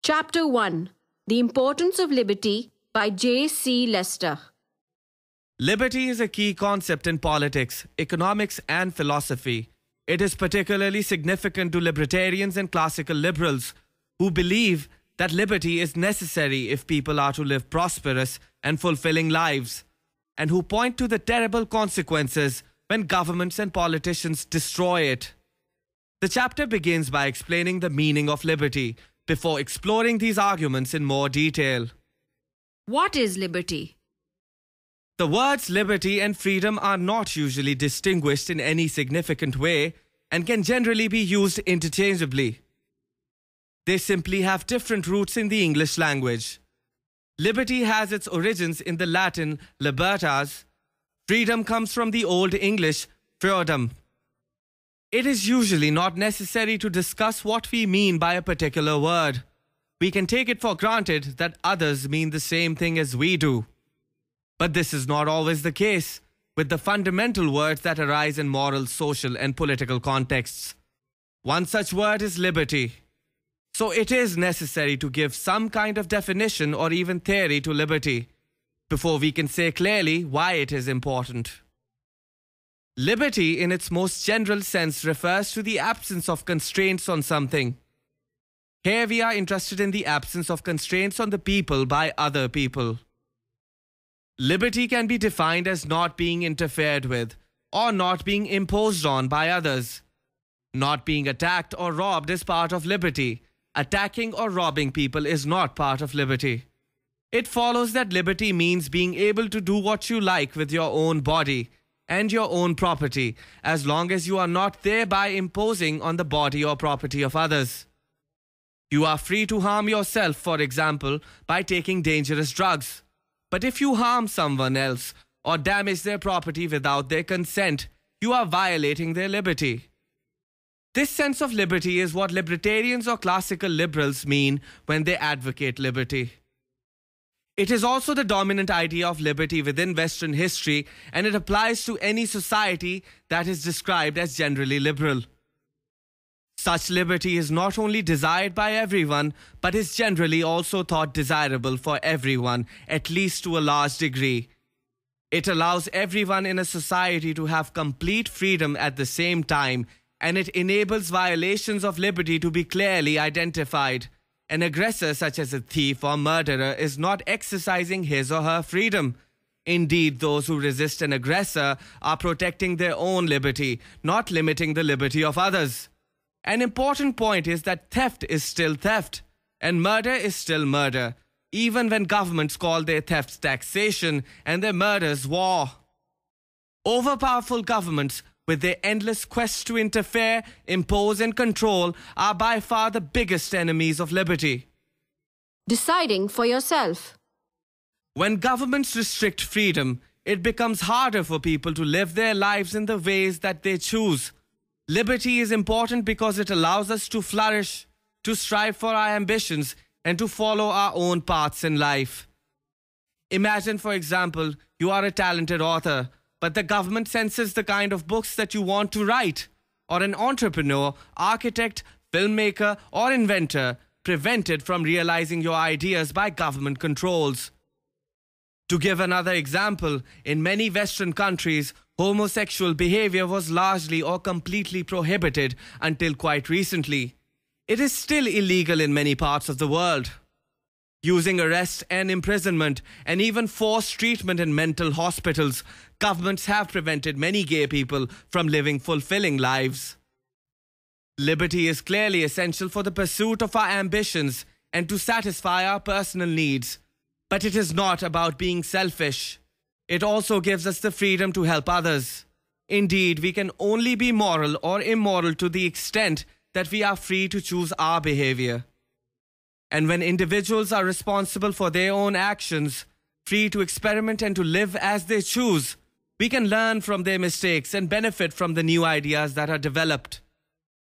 Chapter 1. The Importance of Liberty by J.C. Lester. Liberty is a key concept in politics, economics, and philosophy. It is particularly significant to libertarians and classical liberals who believe that liberty is necessary if people are to live prosperous and fulfilling lives, and who point to the terrible consequences when governments and politicians destroy it. The chapter begins by explaining the meaning of liberty before exploring these arguments in more detail. What is liberty? The words liberty and freedom are not usually distinguished in any significant way and can generally be used interchangeably. They simply have different roots in the English language. Liberty has its origins in the Latin libertas. Freedom comes from the Old English freedom. It is usually not necessary to discuss what we mean by a particular word. We can take it for granted that others mean the same thing as we do. But this is not always the case with the fundamental words that arise in moral, social, and political contexts. One such word is liberty. So it is necessary to give some kind of definition or even theory to liberty before we can say clearly why it is important. Liberty, in its most general sense, refers to the absence of constraints on something. Here we are interested in the absence of constraints on the people by other people. Liberty can be defined as not being interfered with or not being imposed on by others. Not being attacked or robbed is part of liberty. Attacking or robbing people is not part of liberty. It follows that liberty means being able to do what you like with your own body and your own property, as long as you are not thereby imposing on the body or property of others. You are free to harm yourself, for example, by taking dangerous drugs. But if you harm someone else or damage their property without their consent, you are violating their liberty. This sense of liberty is what libertarians or classical liberals mean when they advocate liberty. It is also the dominant idea of liberty within Western history, and it applies to any society that is described as generally liberal. Such liberty is not only desired by everyone, but is generally also thought desirable for everyone, at least to a large degree. It allows everyone in a society to have complete freedom at the same time, and it enables violations of liberty to be clearly identified. An aggressor, such as a thief or murderer, is not exercising his or her freedom. Indeed, those who resist an aggressor are protecting their own liberty, not limiting the liberty of others. An important point is that theft is still theft, and murder is still murder, even when governments call their thefts taxation and their murders war. Overpowerful governments, with their endless quest to interfere, impose, and control, are by far the biggest enemies of liberty. Deciding for yourself. When governments restrict freedom, it becomes harder for people to live their lives in the ways that they choose. Liberty is important because it allows us to flourish, to strive for our ambitions, and to follow our own paths in life. Imagine, for example, you are a talented author, but the government censors the kind of books that you want to write, or an entrepreneur, architect, filmmaker, or inventor prevented from realizing your ideas by government controls. To give another example, in many Western countries, homosexual behavior was largely or completely prohibited until quite recently. It is still illegal in many parts of the world. Using arrest and imprisonment and even forced treatment in mental hospitals, governments have prevented many gay people from living fulfilling lives. Liberty is clearly essential for the pursuit of our ambitions and to satisfy our personal needs. But it is not about being selfish. It also gives us the freedom to help others. Indeed, we can only be moral or immoral to the extent that we are free to choose our behavior. And when individuals are responsible for their own actions, free to experiment and to live as they choose, we can learn from their mistakes and benefit from the new ideas that are developed.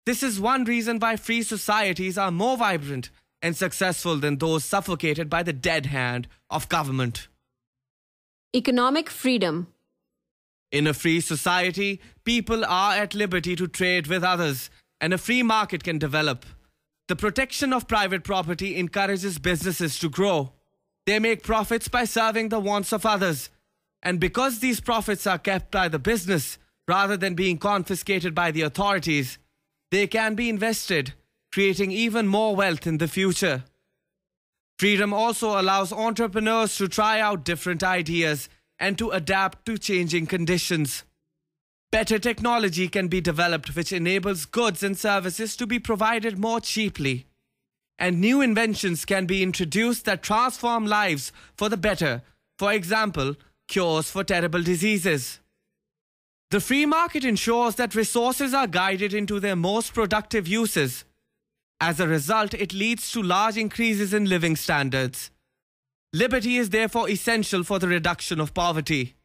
This is one reason why free societies are more vibrant and successful than those suffocated by the dead hand of government. Economic freedom. In a free society, people are at liberty to trade with others, and a free market can develop. The protection of private property encourages businesses to grow. They make profits by serving the wants of others. And because these profits are kept by the business rather than being confiscated by the authorities, they can be invested, creating even more wealth in the future. Freedom also allows entrepreneurs to try out different ideas and to adapt to changing conditions. Better technology can be developed which enables goods and services to be provided more cheaply. And new inventions can be introduced that transform lives for the better. For example, cures for terrible diseases. The free market ensures that resources are guided into their most productive uses. As a result, it leads to large increases in living standards. Liberty is therefore essential for the reduction of poverty.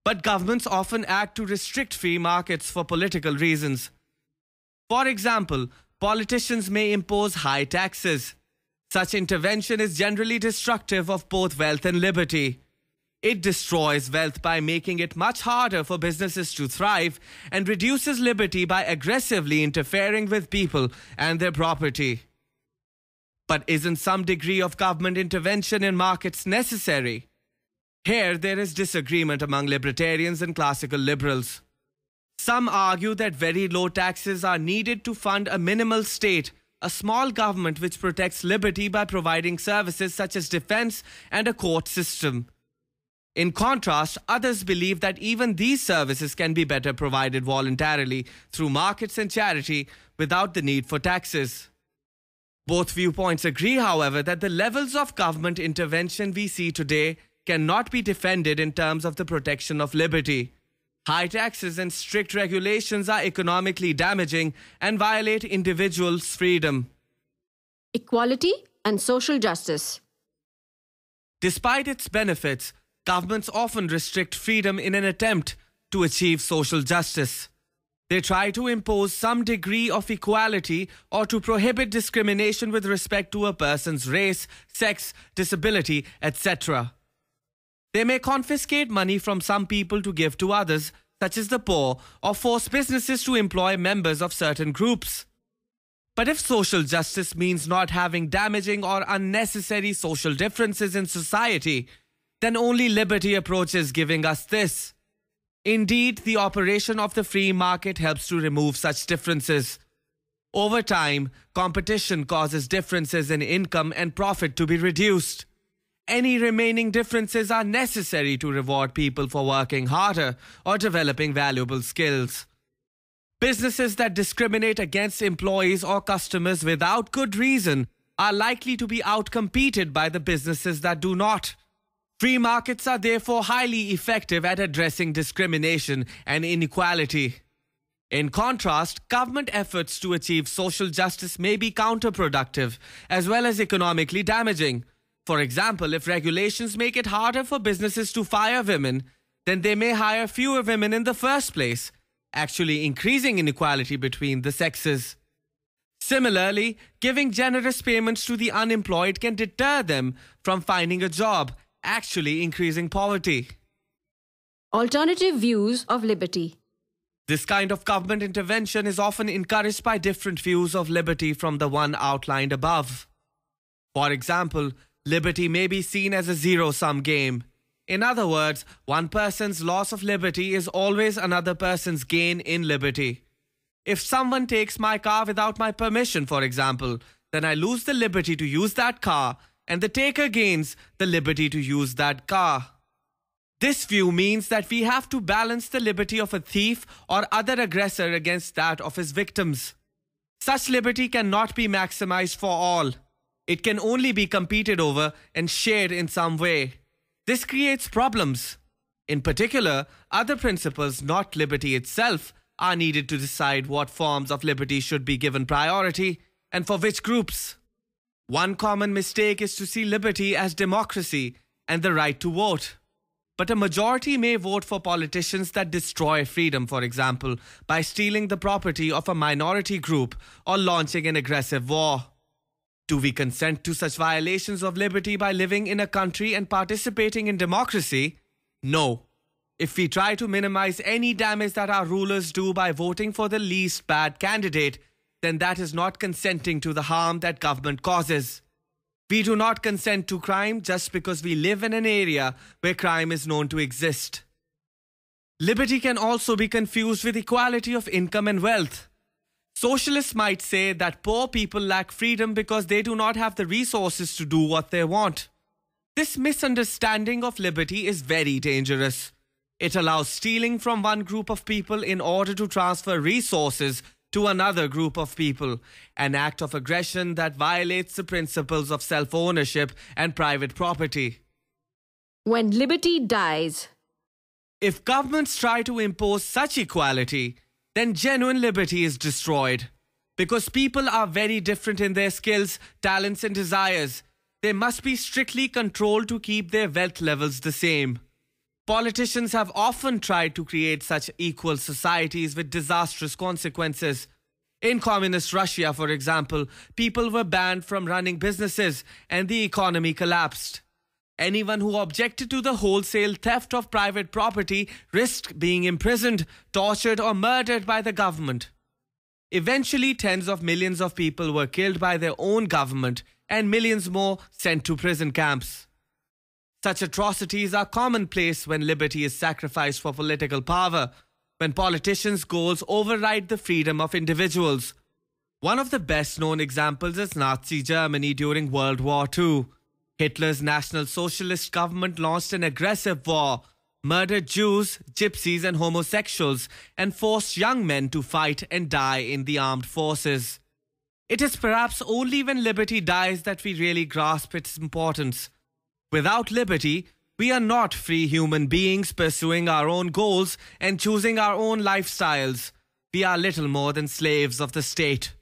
But governments often act to restrict free markets for political reasons. For example, politicians may impose high taxes. Such intervention is generally destructive of both wealth and liberty. It destroys wealth by making it much harder for businesses to thrive and reduces liberty by aggressively interfering with people and their property. But isn't some degree of government intervention in markets necessary? Here there is disagreement among libertarians and classical liberals. Some argue that very low taxes are needed to fund a minimal state, a small government which protects liberty by providing services such as defense and a court system. In contrast, others believe that even these services can be better provided voluntarily through markets and charity without the need for taxes. Both viewpoints agree, however, that the levels of government intervention we see today cannot be defended in terms of the protection of liberty. High taxes and strict regulations are economically damaging and violate individuals' freedom. Equality and social justice. Despite its benefits, governments often restrict freedom in an attempt to achieve social justice. They try to impose some degree of equality or to prohibit discrimination with respect to a person's race, sex, disability, etc. They may confiscate money from some people to give to others, such as the poor, or force businesses to employ members of certain groups. But if social justice means not having damaging or unnecessary social differences in society, then only liberty approaches giving us this. Indeed, the operation of the free market helps to remove such differences. Over time, competition causes differences in income and profit to be reduced. Any remaining differences are necessary to reward people for working harder or developing valuable skills. Businesses that discriminate against employees or customers without good reason are likely to be outcompeted by the businesses that do not. Free markets are therefore highly effective at addressing discrimination and inequality. In contrast, government efforts to achieve social justice may be counterproductive as well as economically damaging. For example, if regulations make it harder for businesses to fire women, then they may hire fewer women in the first place, actually increasing inequality between the sexes. Similarly, giving generous payments to the unemployed can deter them from finding a job, actually increasing poverty. Alternative views of liberty. This kind of government intervention is often encouraged by different views of liberty from the one outlined above. For example, liberty may be seen as a zero-sum game. In other words, one person's loss of liberty is always another person's gain in liberty. If someone takes my car without my permission, for example, then I lose the liberty to use that car, and the taker gains the liberty to use that car. This view means that we have to balance the liberty of a thief or other aggressor against that of his victims. Such liberty cannot be maximized for all. It can only be competed over and shared in some way. This creates problems. In particular, other principles, not liberty itself, are needed to decide what forms of liberty should be given priority and for which groups. One common mistake is to see liberty as democracy and the right to vote. But a majority may vote for politicians that destroy freedom, for example, by stealing the property of a minority group or launching an aggressive war. Do we consent to such violations of liberty by living in a country and participating in democracy? No. If we try to minimize any damage that our rulers do by voting for the least bad candidate, then that is not consenting to the harm that government causes. We do not consent to crime just because we live in an area where crime is known to exist. Liberty can also be confused with equality of income and wealth. Socialists might say that poor people lack freedom because they do not have the resources to do what they want. This misunderstanding of liberty is very dangerous. It allows stealing from one group of people in order to transfer resources to another group of people, an act of aggression that violates the principles of self-ownership and private property. When liberty dies. If governments try to impose such equality, then genuine liberty is destroyed. Because people are very different in their skills, talents and desires, they must be strictly controlled to keep their wealth levels the same. Politicians have often tried to create such equal societies with disastrous consequences. In communist Russia, for example, people were banned from running businesses and the economy collapsed. Anyone who objected to the wholesale theft of private property risked being imprisoned, tortured or murdered by the government. Eventually, tens of millions of people were killed by their own government and millions more sent to prison camps. Such atrocities are commonplace when liberty is sacrificed for political power, when politicians' goals override the freedom of individuals. One of the best-known examples is Nazi Germany during World War II. Hitler's National Socialist government launched an aggressive war, murdered Jews, gypsies and homosexuals, and forced young men to fight and die in the armed forces. It is perhaps only when liberty dies that we really grasp its importance. Without liberty, we are not free human beings pursuing our own goals and choosing our own lifestyles. We are little more than slaves of the state.